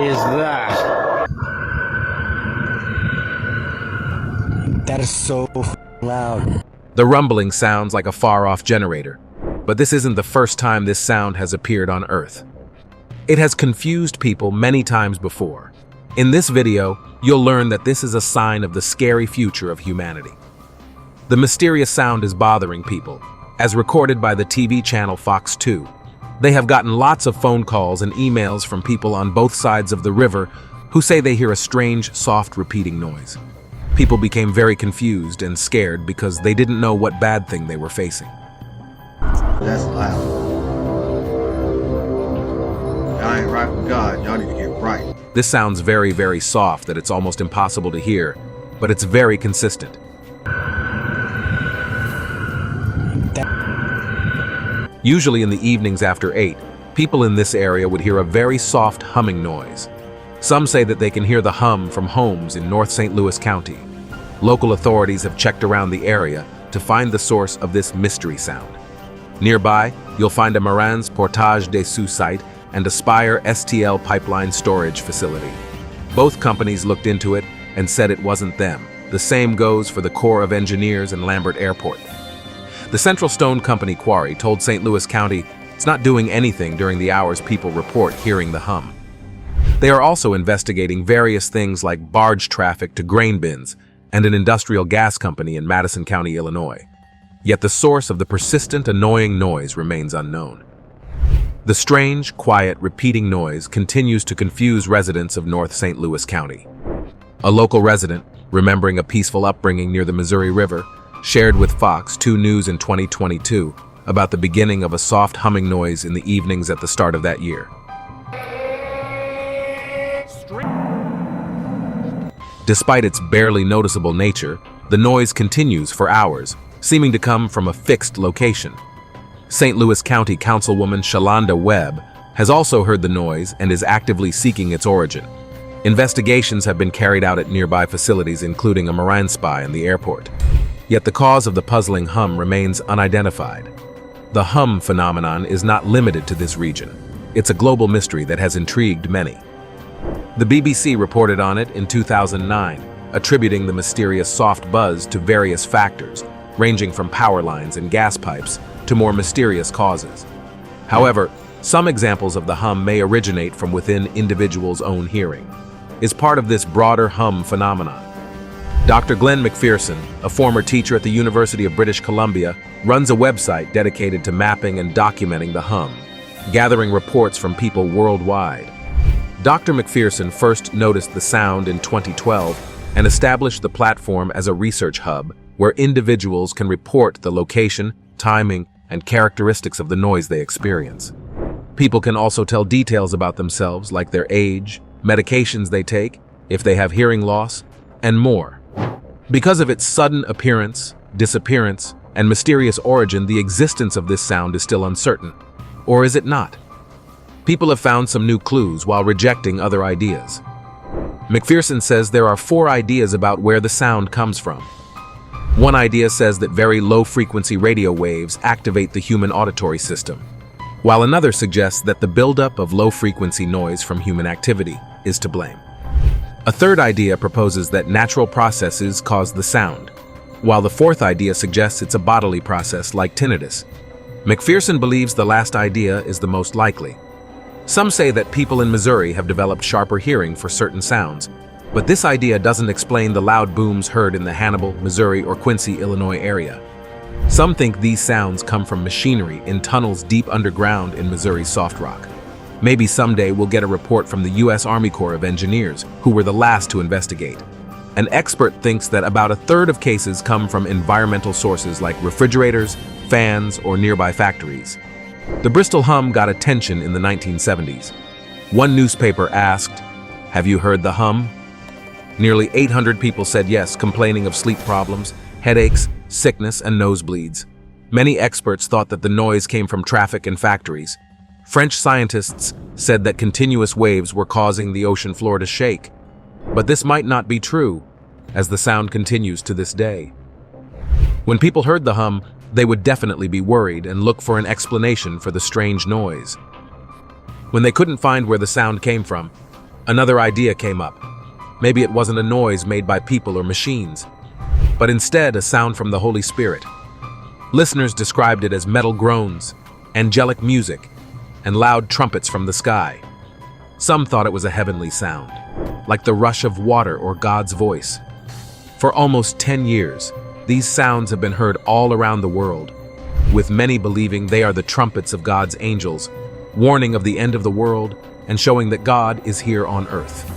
is that? That is so loud. The rumbling sounds like a far-off generator, but this isn't the first time this sound has appeared on Earth. It has confused people many times before. In this video, you'll learn that this is a sign of the scary future of humanity. The mysterious sound is bothering people, as recorded by the TV channel Fox 2. They have gotten lots of phone calls and emails from people on both sides of the river who say they hear a strange, soft, repeating noise. People became very confused and scared because they didn't know what bad thing they were facing. That's loud. Y'all ain't right with God. Y'all need to get right. This sounds very, very soft that it's almost impossible to hear, but it's very consistent. Usually in the evenings after 8, people in this area would hear a very soft humming noise. Some say that they can hear the hum from homes in North St. Louis County. Local authorities have checked around the area to find the source of this mystery sound. Nearby, you'll find a Mourns Portage des Sous site and a Spire STL pipeline storage facility. Both companies looked into it and said it wasn't them. The same goes for the Corps of Engineers and Lambert Airport. The Central Stone Company quarry told St. Louis County it's not doing anything during the hours people report hearing the hum. They are also investigating various things like barge traffic to grain bins and an industrial gas company in Madison County, Illinois. Yet the source of the persistent, annoying noise remains unknown. The strange, quiet, repeating noise continues to confuse residents of North St. Louis County. A local resident, remembering a peaceful upbringing near the Missouri River, shared with Fox 2 News in 2022 about the beginning of a soft humming noise in the evenings at the start of that year. Despite its barely noticeable nature, the noise continues for hours, seeming to come from a fixed location. St. Louis County Councilwoman Shalonda Webb has also heard the noise and is actively seeking its origin. Investigations have been carried out at nearby facilities, including a marine spy and the airport. Yet the cause of the puzzling hum remains unidentified. The hum phenomenon is not limited to this region. It's a global mystery that has intrigued many. The BBC reported on it in 2009, attributing the mysterious soft buzz to various factors, ranging from power lines and gas pipes to more mysterious causes. However, some examples of the hum may originate from within individuals' own hearing. Is part of this broader hum phenomenon. Dr. Glenn McPherson, a former teacher at the University of British Columbia, runs a website dedicated to mapping and documenting the hum, gathering reports from people worldwide. Dr. McPherson first noticed the sound in 2012 and established the platform as a research hub where individuals can report the location, timing, and characteristics of the noise they experience. People can also tell details about themselves like their age, medications they take, if they have hearing loss, and more. Because of its sudden appearance, disappearance, and mysterious origin, the existence of this sound is still uncertain. Or is it not? People have found some new clues while rejecting other ideas. McPherson says there are 4 ideas about where the sound comes from. One idea says that very low-frequency radio waves activate the human auditory system, while another suggests that the buildup of low-frequency noise from human activity is to blame. A third idea proposes that natural processes cause the sound, while the fourth idea suggests it's a bodily process like tinnitus. McPherson believes the last idea is the most likely. Some say that people in Missouri have developed sharper hearing for certain sounds, but this idea doesn't explain the loud booms heard in the Hannibal, Missouri, or Quincy, Illinois area. Some think these sounds come from machinery in tunnels deep underground in Missouri's soft rock. Maybe someday we'll get a report from the U.S. Army Corps of Engineers, who were the last to investigate. An expert thinks that about a third of cases come from environmental sources like refrigerators, fans, or nearby factories. The Bristol hum got attention in the 1970s. One newspaper asked, "Have you heard the hum?" Nearly 800 people said yes, complaining of sleep problems, headaches, sickness, and nosebleeds. Many experts thought that the noise came from traffic and factories. French scientists said that continuous waves were causing the ocean floor to shake. But this might not be true, as the sound continues to this day. When people heard the hum, they would definitely be worried and look for an explanation for the strange noise. When they couldn't find where the sound came from, Another idea came up. Maybe it wasn't a noise made by people or machines, but instead a sound from the Holy Spirit. Listeners described it as metal groans, angelic music, and loud trumpets from the sky. Some thought it was a heavenly sound, like the rush of water or God's voice. For almost 10 years, these sounds have been heard all around the world, with many believing they are the trumpets of God's angels, warning of the end of the world and showing that God is here on earth.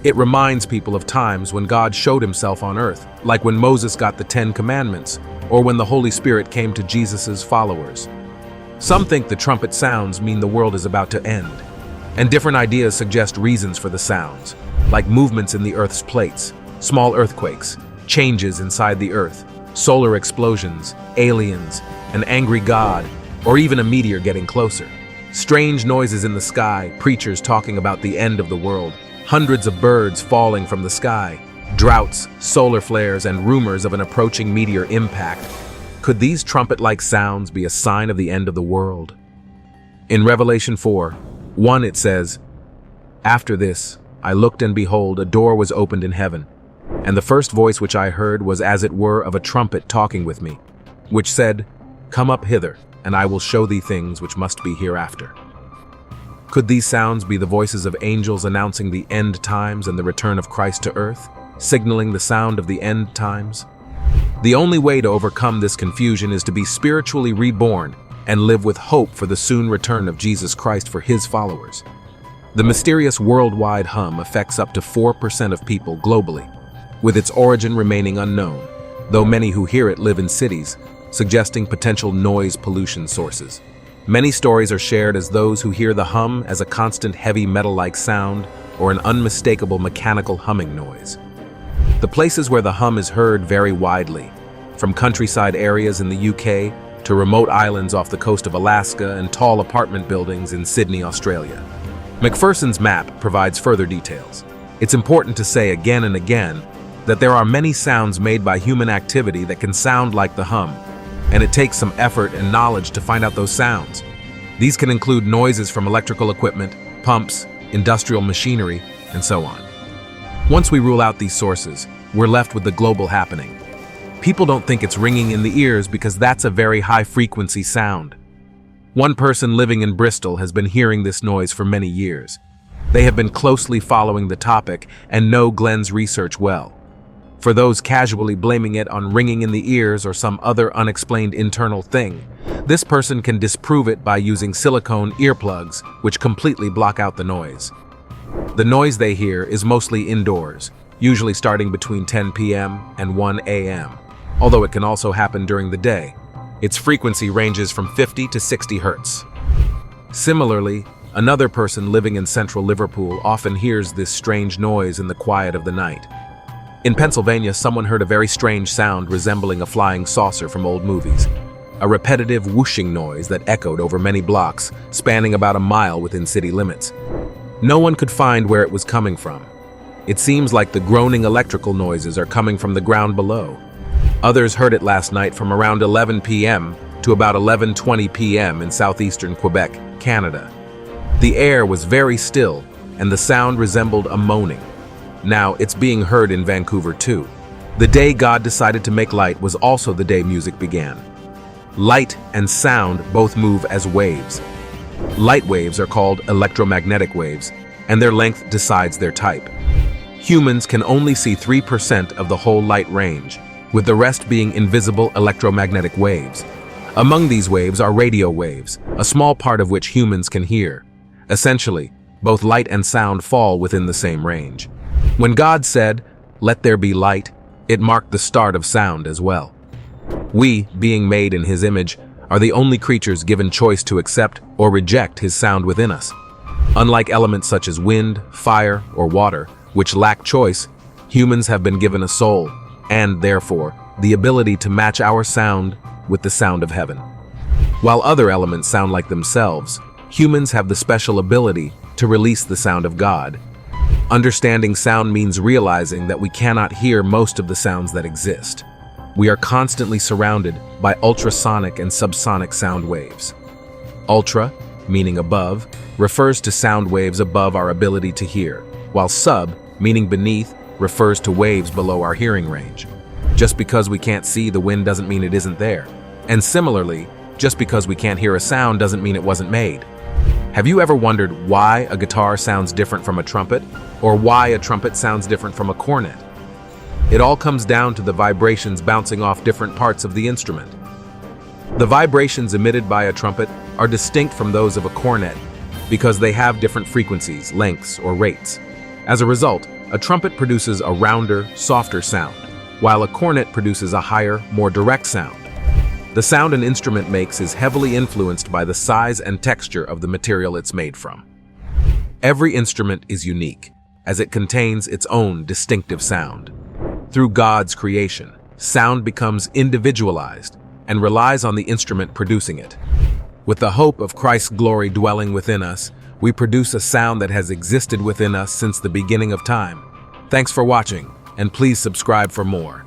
It reminds people of times when God showed himself on earth, like when Moses got the 10 Commandments, or when the Holy Spirit came to Jesus' followers. Some think the trumpet sounds mean the world is about to end, and different ideas suggest reasons for the sounds, like movements in the Earth's plates, small earthquakes, changes inside the Earth, solar explosions, aliens, an angry God, or even a meteor getting closer. Strange noises in the sky, preachers talking about the end of the world, hundreds of birds falling from the sky, droughts, solar flares, and rumors of an approaching meteor impact. Could these trumpet-like sounds be a sign of the end of the world? In Revelation 4:1 it says, "After this, I looked and behold, a door was opened in heaven, and the first voice which I heard was as it were of a trumpet talking with me, which said, 'Come up hither, and I will show thee things which must be hereafter.'" Could these sounds be the voices of angels announcing the end times and the return of Christ to earth, signaling the sound of the end times? The only way to overcome this confusion is to be spiritually reborn and live with hope for the soon return of Jesus Christ for his followers. The mysterious worldwide hum affects up to 4% of people globally, with its origin remaining unknown, though many who hear it live in cities, suggesting potential noise pollution sources. Many stories are shared as those who hear the hum as a constant heavy metal-like sound or an unmistakable mechanical humming noise. The places where the hum is heard vary widely, from countryside areas in the UK to remote islands off the coast of Alaska and tall apartment buildings in Sydney, Australia. McPherson's map provides further details. It's important to say again and again that there are many sounds made by human activity that can sound like the hum, and it takes some effort and knowledge to find out those sounds. These can include noises from electrical equipment, pumps, industrial machinery, and so on. Once we rule out these sources, we're left with the global happening. People don't think it's ringing in the ears because that's a very high-frequency sound. One person living in Bristol has been hearing this noise for many years. They have been closely following the topic and know Glenn's research well. For those casually blaming it on ringing in the ears or some other unexplained internal thing, this person can disprove it by using silicone earplugs, which completely block out the noise. The noise they hear is mostly indoors, usually starting between 10 p.m. and 1 a.m., although it can also happen during the day. Its frequency ranges from 50 to 60 hertz. Similarly, another person living in central Liverpool often hears this strange noise in the quiet of the night. In Pennsylvania, someone heard a very strange sound resembling a flying saucer from old movies, a repetitive whooshing noise that echoed over many blocks, spanning about a mile within city limits. No one could find where it was coming from. It seems like the groaning electrical noises are coming from the ground below. Others heard it last night from around 11 p.m. to about 11:20 p.m. in southeastern Quebec, Canada. The air was very still, and the sound resembled a moaning. Now, it's being heard in Vancouver too. The day God decided to make light was also the day music began. Light and sound both move as waves. Light waves are called electromagnetic waves, and their length decides their type. Humans can only see 3% of the whole light range, with the rest being invisible electromagnetic waves. Among these waves are radio waves, a small part of which humans can hear. Essentially, both light and sound fall within the same range. When God said, "Let there be light," it marked the start of sound as well. We, being made in His image, are the only creatures given choice to accept or reject His sound within us. Unlike elements such as wind, fire, or water, which lack choice, humans have been given a soul, and therefore, the ability to match our sound with the sound of heaven. While other elements sound like themselves, humans have the special ability to release the sound of God. Understanding sound means realizing that we cannot hear most of the sounds that exist. We are constantly surrounded by ultrasonic and subsonic sound waves. Ultra, meaning above, refers to sound waves above our ability to hear, while sub, meaning beneath, refers to waves below our hearing range. Just because we can't see the wind doesn't mean it isn't there. And similarly, just because we can't hear a sound doesn't mean it wasn't made. Have you ever wondered why a guitar sounds different from a trumpet, or why a trumpet sounds different from a cornet? It all comes down to the vibrations bouncing off different parts of the instrument. The vibrations emitted by a trumpet are distinct from those of a cornet because they have different frequencies, lengths, or rates. As a result, a trumpet produces a rounder, softer sound, while a cornet produces a higher, more direct sound. The sound an instrument makes is heavily influenced by the size and texture of the material it's made from. Every instrument is unique, as it contains its own distinctive sound. Through God's creation, sound becomes individualized and relies on the instrument producing it. With the hope of Christ's glory dwelling within us, we produce a sound that has existed within us since the beginning of time. Thanks for watching, and please subscribe for more.